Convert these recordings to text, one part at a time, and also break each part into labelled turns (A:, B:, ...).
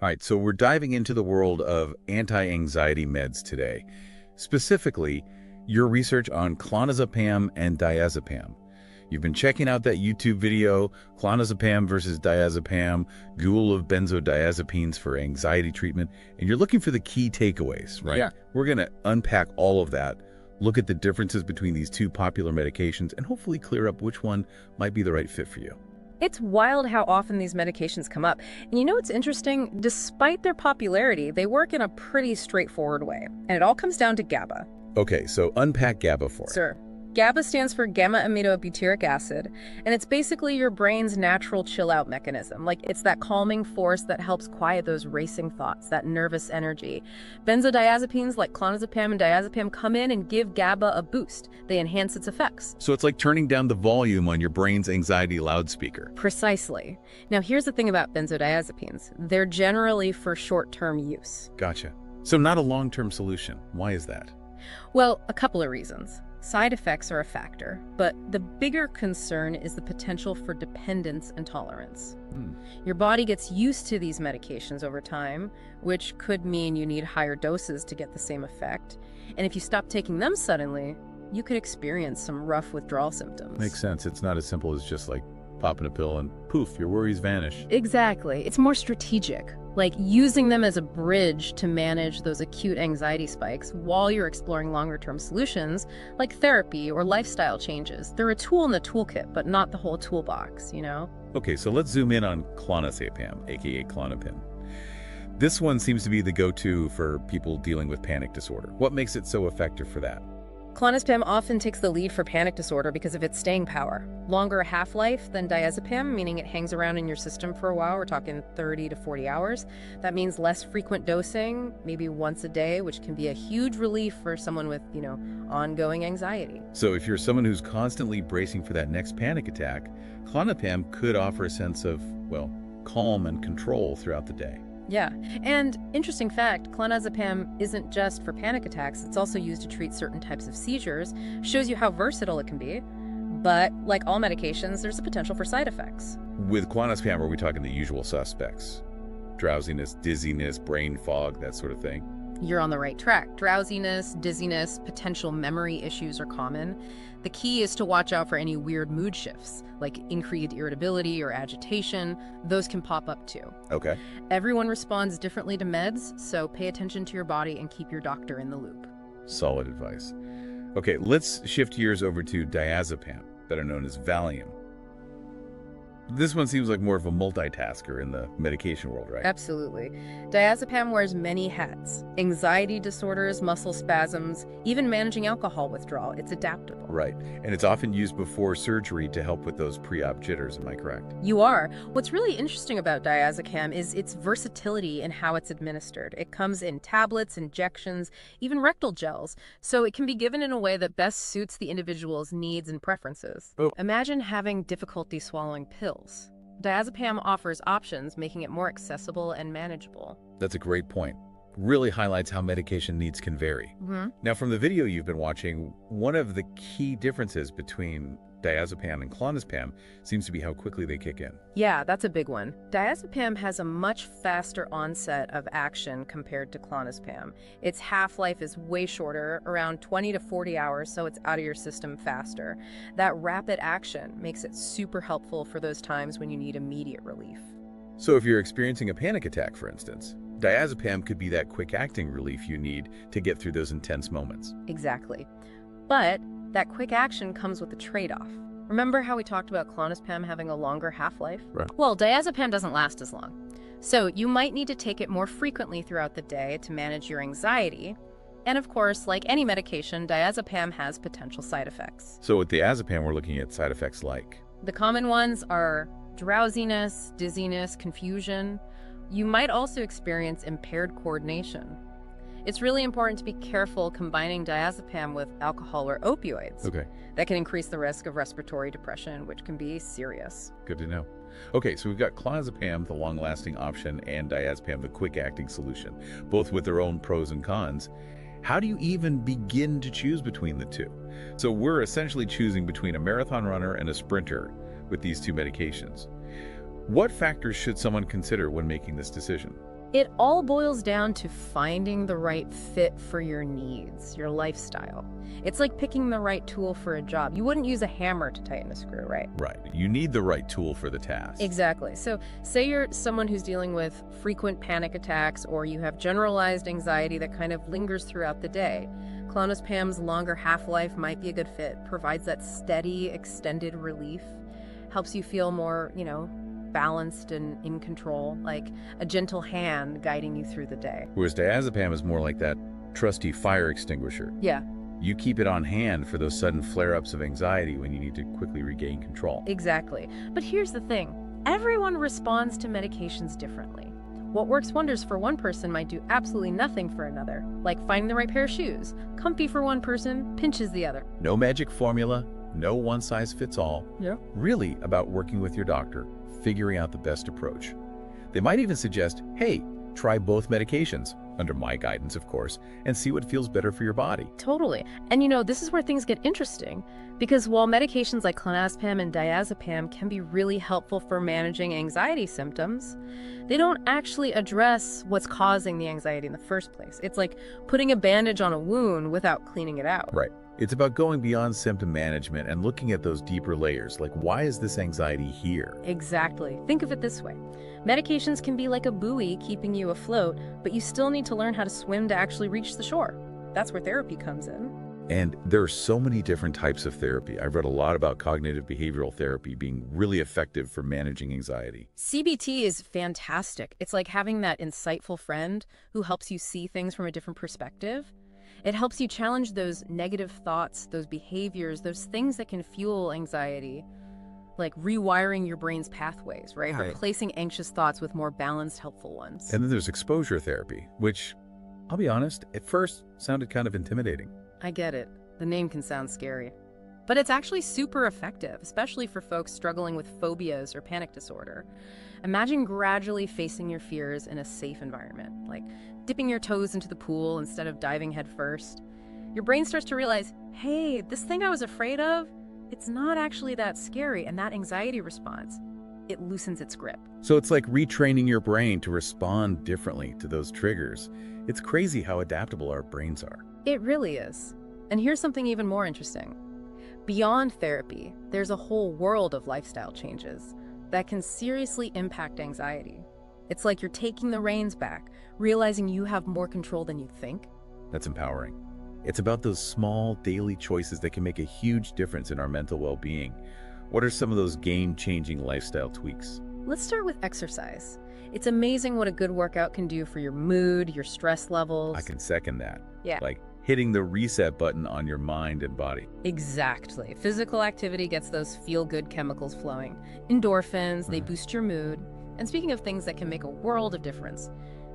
A: All right, so we're diving into the world of anti-anxiety meds today. Specifically, your research on clonazepam and diazepam. You've been checking out that YouTube video, Clonazepam versus Diazepam, Ghoul of benzodiazepines for anxiety treatment, and you're looking for the key takeaways, right?
B: Yeah.
A: We're going to unpack all of that, look at the differences between these two popular medications, and hopefully clear up which one might be the right fit for you.
B: It's wild how often these medications come up. And you know what's interesting? Despite their popularity, they work in a pretty straightforward way. And it all comes down to GABA.
A: Okay, so unpack GABA for us.
B: Sure. GABA stands for gamma-aminobutyric acid, and it's basically your brain's natural chill-out mechanism. Like, it's that calming force that helps quiet those racing thoughts, that nervous energy. Benzodiazepines like clonazepam and diazepam come in and give GABA a boost. They enhance its effects.
A: So it's like turning down the volume on your brain's anxiety loudspeaker.
B: Precisely. Now, here's the thing about benzodiazepines. They're generally for short-term use.
A: Gotcha. So not a long-term solution. Why is that?
B: Well, a couple of reasons. Side effects are a factor, but the bigger concern is the potential for dependence and tolerance. Your body gets used to these medications over time, which could mean you need higher doses to get the same effect. And if you stop taking them suddenly, you could experience some rough withdrawal symptoms.
A: Makes sense. It's not as simple as just like popping a pill and poof, your worries vanish.
B: Exactly. It's more strategic, like using them as a bridge to manage those acute anxiety spikes while you're exploring longer-term solutions like therapy or lifestyle changes. They're a tool in the toolkit, but not the whole toolbox, you know?
A: Okay, so let's zoom in on clonazepam, aka Klonopin. This one seems to be the go-to for people dealing with panic disorder. What makes it so effective for that?
B: Clonazepam often takes the lead for panic disorder because of its staying power. Longer half-life than diazepam, meaning it hangs around in your system for a while. We're talking 30 to 40 hours. That means less frequent dosing, maybe once a day, which can be a huge relief for someone with, ongoing anxiety.
A: So if you're someone who's constantly bracing for that next panic attack, Klonopin could offer a sense of, calm and control throughout the day.
B: Yeah, and interesting fact, clonazepam isn't just for panic attacks, it's also used to treat certain types of seizures. Shows you how versatile it can be, but like all medications, there's a potential for side effects.
A: With clonazepam, are we talking the usual suspects? Drowsiness, dizziness, brain fog, that sort of thing?
B: You're on the right track. Drowsiness, dizziness, potential memory issues are common. The key is to watch out for any weird mood shifts, like increased irritability or agitation. Those can pop up too.
A: Okay.
B: Everyone responds differently to meds, so pay attention to your body and keep your doctor in the loop.
A: Solid advice. Okay, let's shift gears over to diazepam, better known as Valium. This one seems like more of a multitasker in the medication world, right?
B: Absolutely. Diazepam wears many hats. Anxiety disorders, muscle spasms, even managing alcohol withdrawal. It's adaptable.
A: Right. And it's often used before surgery to help with those pre-op jitters, am I correct?
B: You are. What's really interesting about diazepam is its versatility in how it's administered. It comes in tablets, injections, even rectal gels, so it can be given in a way that best suits the individual's needs and preferences.
A: Oh.
B: Imagine having difficulty swallowing pills. Diazepam offers options, making it more accessible and manageable.
A: That's a great point. Really highlights how medication needs can vary. Now, from the video you've been watching, one of the key differences between diazepam and clonazepam seems to be how quickly they kick in.
B: Yeah, that's a big one. Diazepam has a much faster onset of action compared to clonazepam. Its half-life is way shorter, around 20 to 40 hours, so it's out of your system faster. That rapid action makes it super helpful for those times when you need immediate relief.
A: So if you're experiencing a panic attack, for instance, diazepam could be that quick-acting relief you need to get through those intense moments.
B: Exactly. But that quick action comes with a trade-off. Remember how we talked about clonazepam having a longer half-life?
A: Right.
B: Well, diazepam doesn't last as long. So you might need to take it more frequently throughout the day to manage your anxiety. And of course, like any medication, diazepam has potential side effects.
A: So with diazepam, we're looking at side effects like?
B: The common ones are drowsiness, dizziness, confusion. You might also experience impaired coordination. It's really important to be careful combining diazepam with alcohol or opioids.
A: Okay.
B: That can increase the risk of respiratory depression, which can be serious.
A: Good to know. Okay, so we've got clonazepam, the long-lasting option, and diazepam, the quick-acting solution, both with their own pros and cons. How do you even begin to choose between the two? So we're essentially choosing between a marathon runner and a sprinter with these two medications. What factors should someone consider when making this decision?
B: It all boils down to finding the right fit for your needs, your lifestyle. It's like picking the right tool for a job. You wouldn't use a hammer to tighten a screw, right?
A: Right. You need the right tool for the task.
B: Exactly. So say you're someone who's dealing with frequent panic attacks, or you have generalized anxiety that kind of lingers throughout the day. Clonazepam's longer half-life might be a good fit, provides that steady, extended relief, helps you feel more, balanced and in control, like a gentle hand guiding you through the day.
A: Whereas diazepam is more like that trusty fire extinguisher.
B: Yeah.
A: You keep it on hand for those sudden flare-ups of anxiety when you need to quickly regain control.
B: Exactly. But here's the thing. Everyone responds to medications differently. What works wonders for one person might do absolutely nothing for another, like finding the right pair of shoes. Comfy for one person, pinches the other.
A: No magic formula, no one-size-fits-all.
B: Yeah.
A: Really about working with your doctor, figuring out the best approach. They might even suggest, hey, try both medications, under my guidance, of course, and see what feels better for your body.
B: Totally. And this is where things get interesting, because while medications like Clonazepam and Diazepam can be really helpful for managing anxiety symptoms, they don't actually address what's causing the anxiety in the first place. It's like putting a bandage on a wound without cleaning it out.
A: Right. It's about going beyond symptom management and looking at those deeper layers, like why is this anxiety here?
B: Exactly. Think of it this way. Medications can be like a buoy keeping you afloat, but you still need to learn how to swim to actually reach the shore. That's where therapy comes in.
A: And there are so many different types of therapy. I've read a lot about cognitive behavioral therapy being really effective for managing anxiety.
B: CBT is fantastic. It's like having that insightful friend who helps you see things from a different perspective. It helps you challenge those negative thoughts, those behaviors, those things that can fuel anxiety, like rewiring your brain's pathways, right? Replacing anxious thoughts with more balanced, helpful ones.
A: And then there's exposure therapy, which, I'll be honest, at first sounded kind of intimidating.
B: I get it. The name can sound scary. But it's actually super effective, especially for folks struggling with phobias or panic disorder. Imagine gradually facing your fears in a safe environment, like dipping your toes into the pool instead of diving headfirst. Your brain starts to realize, hey, this thing I was afraid of, it's not actually that scary, and that anxiety response, it loosens its grip.
A: So it's like retraining your brain to respond differently to those triggers. It's crazy how adaptable our brains are.
B: It really is. And here's something even more interesting. Beyond therapy, there's a whole world of lifestyle changes that can seriously impact anxiety. It's like you're taking the reins back, realizing you have more control than you think.
A: That's empowering. It's about those small daily choices that can make a huge difference in our mental well-being. What are some of those game-changing lifestyle tweaks?
B: Let's start with exercise. It's amazing what a good workout can do for your mood, your stress levels.
A: I can second that.
B: Yeah.
A: Like hitting the reset button on your mind and body.
B: Exactly. Physical activity gets those feel-good chemicals flowing. Endorphins, they boost your mood. And speaking of things that can make a world of difference,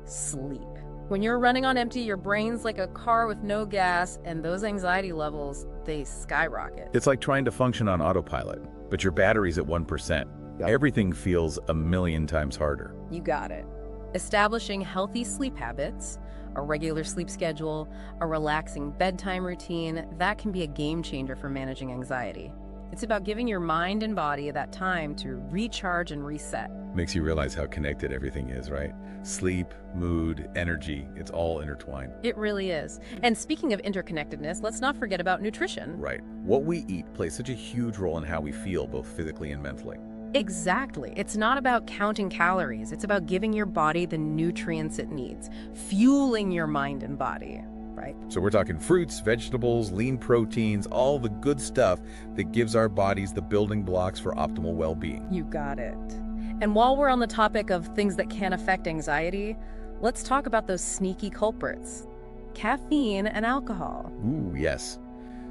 B: sleep. When you're running on empty, your brain's like a car with no gas, and those anxiety levels, they skyrocket.
A: It's like trying to function on autopilot, but your battery's at 1%.
B: Yep.
A: Everything feels a million times harder.
B: You got it. Establishing healthy sleep habits, a regular sleep schedule, a relaxing bedtime routine, that can be a game changer for managing anxiety. It's about giving your mind and body that time to recharge and reset.
A: Makes you realize how connected everything is, right? Sleep, mood, energy, it's all intertwined.
B: It really is. And speaking of interconnectedness, let's not forget about nutrition.
A: Right. What we eat plays such a huge role in how we feel, both physically and mentally.
B: Exactly. It's not about counting calories. It's about giving your body the nutrients it needs, fueling your mind and body, right?
A: So we're talking fruits, vegetables, lean proteins, all the good stuff that gives our bodies the building blocks for optimal well-being.
B: You got it. And while we're on the topic of things that can affect anxiety, let's talk about those sneaky culprits: caffeine and alcohol.
A: Ooh, yes.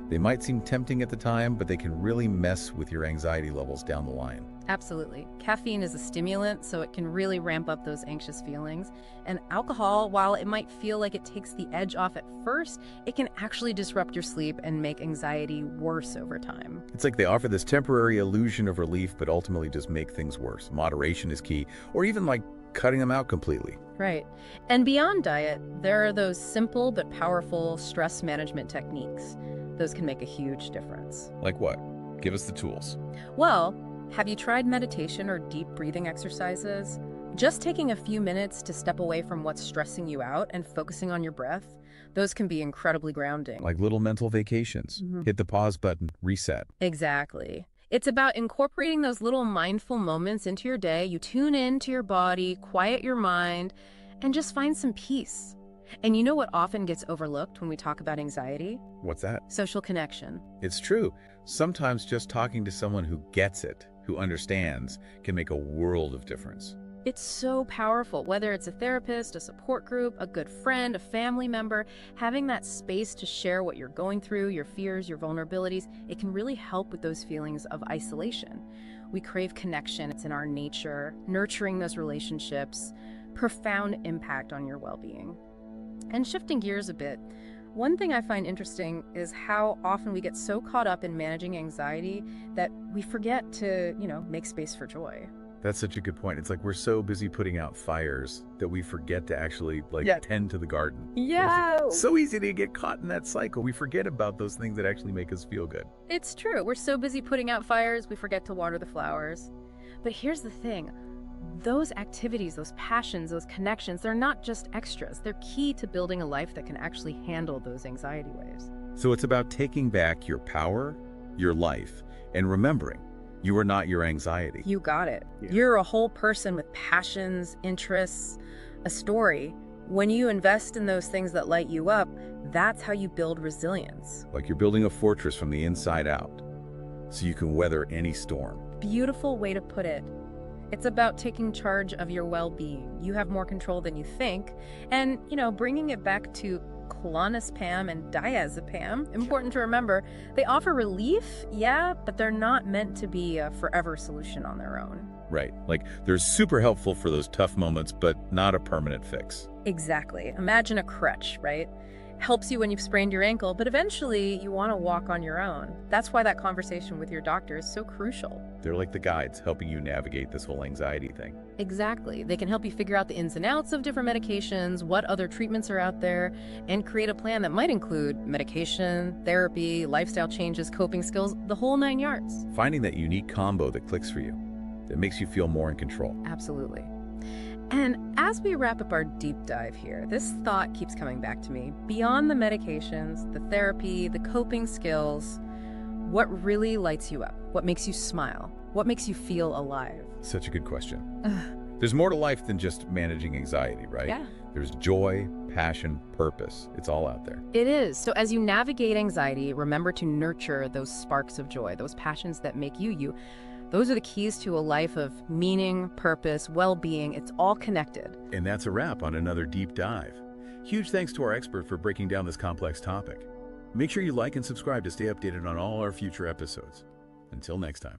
A: They might seem tempting at the time, but they can really mess with your anxiety levels down the line.
B: Absolutely. Caffeine is a stimulant, so it can really ramp up those anxious feelings. And alcohol, while it might feel like it takes the edge off at first, it can actually disrupt your sleep and make anxiety worse over time.
A: It's like they offer this temporary illusion of relief, but ultimately just make things worse. Moderation is key, or even like cutting them out completely.
B: Right. And beyond diet, there are those simple but powerful stress management techniques. Those can make a huge difference.
A: Like what? Give us the tools.
B: Well, have you tried meditation or deep breathing exercises? Just taking a few minutes to step away from what's stressing you out and focusing on your breath, those can be incredibly grounding.
A: Like little mental vacations. Hit the pause button, reset.
B: Exactly. It's about incorporating those little mindful moments into your day. You tune in to your body, quiet your mind, and just find some peace. And you know what often gets overlooked when we talk about anxiety?
A: What's that?
B: Social connection.
A: It's true. Sometimes just talking to someone who gets it, who understands, can make a world of difference.
B: It's so powerful, whether it's a therapist, a support group, a good friend, a family member, having that space to share what you're going through, your fears, your vulnerabilities, it can really help with those feelings of isolation. We crave connection, it's in our nature, nurturing those relationships, profound impact on your well-being. And shifting gears a bit, one thing I find interesting is how often we get so caught up in managing anxiety that we forget to, make space for joy.
A: That's such a good point. It's like we're so busy putting out fires that we forget to actually tend to the garden.
B: Yeah.
A: It's so easy to get caught in that cycle. We forget about those things that actually make us feel good.
B: It's true. We're so busy putting out fires, we forget to water the flowers. But here's the thing. Those activities, those passions, those connections, they're not just extras. They're key to building a life that can actually handle those anxiety waves.
A: So it's about taking back your power, your life, and remembering you are not your anxiety.
B: You got it.
A: Yeah.
B: You're a whole person with passions, interests, a story. When you invest in those things that light you up, that's how you build resilience.
A: Like you're building a fortress from the inside out, so you can weather any storm.
B: Beautiful way to put it. It's about taking charge of your well-being. You have more control than you think. And, bringing it back to Clonazepam and Diazepam, important to remember, they offer relief, yeah, but they're not meant to be a forever solution on their own.
A: Right. Like they're super helpful for those tough moments, but not a permanent fix.
B: Exactly. Imagine a crutch, right? Helps you when you've sprained your ankle, but eventually you want to walk on your own. That's why that conversation with your doctor is so crucial.
A: They're like the guides helping you navigate this whole anxiety thing.
B: Exactly. They can help you figure out the ins and outs of different medications, what other treatments are out there, and create a plan that might include medication, therapy, lifestyle changes, coping skills, the whole 9 yards.
A: Finding that unique combo that clicks for you, that makes you feel more in control.
B: Absolutely. And as we wrap up our deep dive here, this thought keeps coming back to me. Beyond the medications, the therapy, the coping skills, what really lights you up? What makes you smile? What makes you feel alive?
A: Such a good question. There's more to life than just managing anxiety, right?
B: Yeah.
A: There's joy, passion, purpose. It's all out there.
B: It is. So as you navigate anxiety, remember to nurture those sparks of joy, those passions that make you you. Those are the keys to a life of meaning, purpose, well-being. It's all connected.
A: And that's a wrap on another deep dive. Huge thanks to our expert for breaking down this complex topic. Make sure you like and subscribe to stay updated on all our future episodes. Until next time.